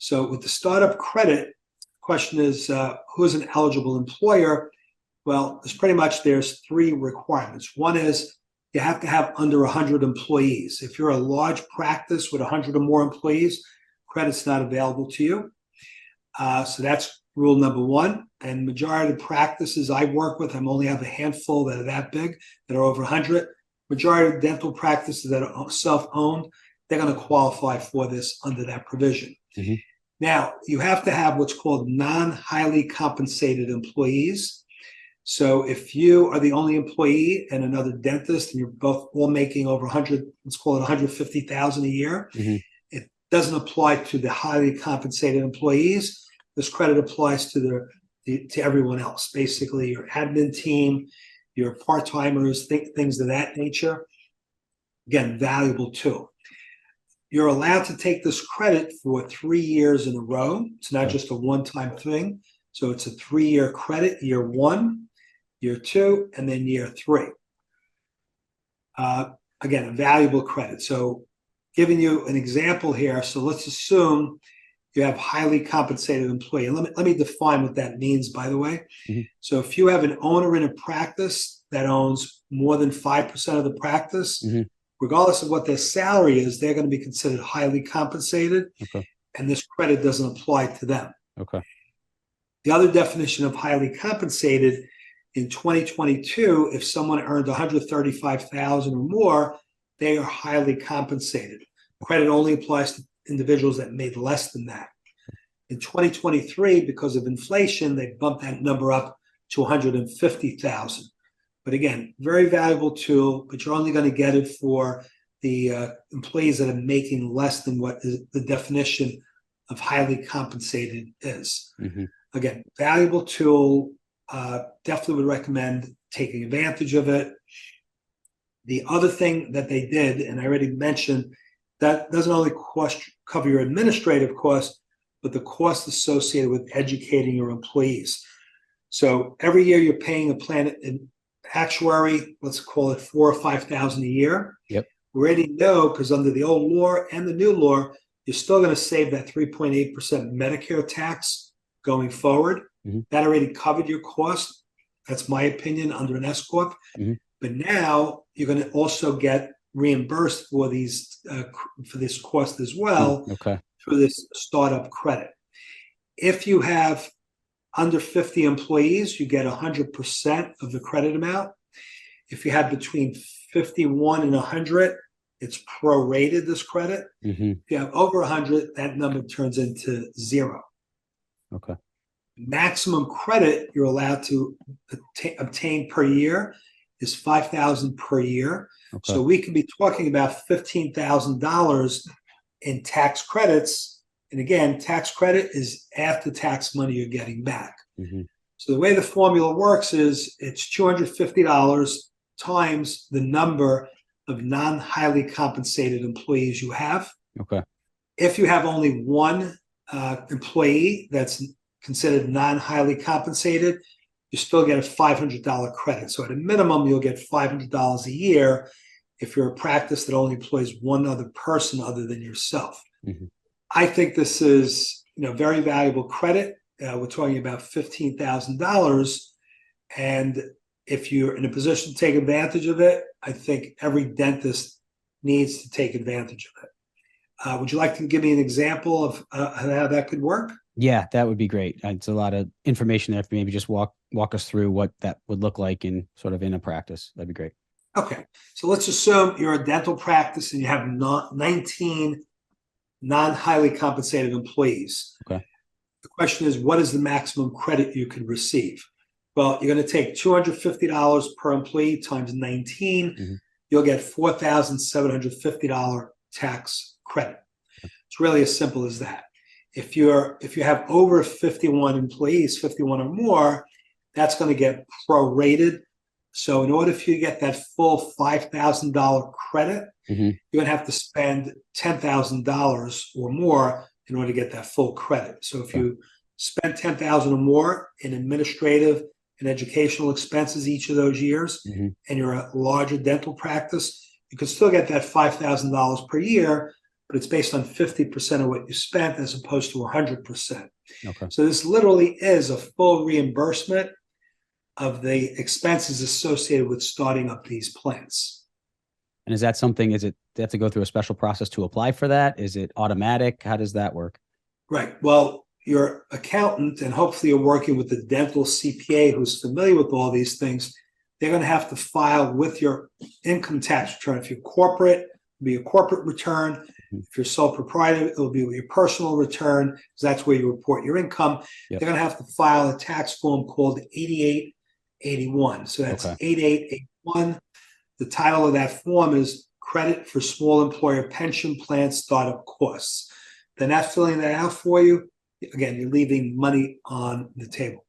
So with the startup credit, question is who is an eligible employer? Well, there's three requirements. One is you have to have under 100 employees. If you're a large practice with 100 or more employees, credit's not available to you. So that's rule number one. And majority of the practices I work with, I only have a handful that are that big, that are over 100. Majority of dental practices that are self-owned, they're going to qualify for this under that provision. Mm-hmm. Now, you have to have what's called non-highly compensated employees. So if you are the only employee and another dentist, and you're both all making over 100, let's call it 150,000 a year, mm-hmm. it doesn't apply to the highly compensated employees. This credit applies to to everyone else, basically your admin team, your part-timers, things of that nature. Again, valuable too. You're allowed to take this credit for 3 years in a row. It's not just a one-time thing. So it's a 3-year credit, year 1, year 2, and then year 3. Again, a valuable credit. So giving you an example here. So let's assume you have highly compensated employee. And let me define what that means, by the way. Mm-hmm. So if you have an owner in a practice that owns more than 5% of the practice, mm-hmm. regardless of what their salary is, they're going to be considered highly compensated. Okay. And this credit doesn't apply to them. Okay. The other definition of highly compensated in 2022, if someone earned 135,000 or more, they are highly compensated. Credit only applies to individuals that made less than that. In 2023, because of inflation, they bumped that number up to 150,000. But again, very valuable tool, but you're only going to get it for the employees that are making less than what the definition of highly compensated is. Mm-hmm. Again, valuable tool. Definitely would recommend taking advantage of it. The other thing that they did, and I already mentioned, that doesn't only cover your administrative costs, but the cost associated with educating your employees. So every year you're paying an actuary, let's call it $4,000 or $5,000 a year. Yep. We already know, because under the old law and the new law, you're still going to save that 3.8% Medicare tax going forward. Mm-hmm. That already covered your cost. That's my opinion under an S Corp. Mm-hmm. But now you're going to also get reimbursed for this cost as well. Okay. Through this startup credit. If you have under 50 employees, you get 100% of the credit amount. If you have between 51 and 100, it's prorated, this credit. Mm-hmm. If you have over 100, that number turns into 0. Okay. Maximum credit you're allowed to obtain per year is $5,000 per year. Okay. So we could be talking about $15,000 in tax credits. And again, tax credit is after tax money you're getting back. Mm-hmm. So the way the formula works is it's $250 times the number of non-highly compensated employees you have. Okay. If you have only one employee that's considered non-highly compensated, you still get a $500 credit. So at a minimum, you'll get $500 a year if you're a practice that only employs one other person other than yourself. Mm-hmm. I think this is very valuable credit. We're talking about $15,000. And if you're in a position to take advantage of it, I think every dentist needs to take advantage of it. Would you like to give me an example of how that could work? Yeah, that would be great. It's a lot of information there. Maybe just walk us through what that would look like in a practice. That'd be great. Okay, so let's assume you're a dental practice and you have 19 non-highly compensated employees. Okay. The question is, what is the maximum credit you can receive? Well, you're going to take $250 per employee times 19. Mm-hmm. You'll get $4,750 tax credit. It's really as simple as that. If you have over 51 employees, 51 or more, that's going to get prorated. So in order for you to get that full $5,000 credit, mm-hmm. you're going to have to spend $10,000 or more in order to get that full credit. So if you spend $10,000 or more in administrative and educational expenses each of those years, mm-hmm. and you're a larger dental practice, you can still get that $5,000 per year, but it's based on 50% of what you spent as opposed to 100%. Okay. So this literally is a full reimbursement of the expenses associated with starting up these plants. And is that something, they have to go through a special process to apply for that? Is it automatic? How does that work? Right. Well, your accountant, and hopefully you're working with the dental CPA who's familiar with all these things, they're going to have to file with your income tax return. If you're corporate, it'll be a corporate return. If you're sole proprietor, it'll be your personal return, because that's where you report your income. Yep. They're going to have to file a tax form called 8881. So that's Okay. 8881. The title of that form is Credit for Small Employer Pension Plan Startup Costs. They're not filling that out for you. Again, you're leaving money on the table.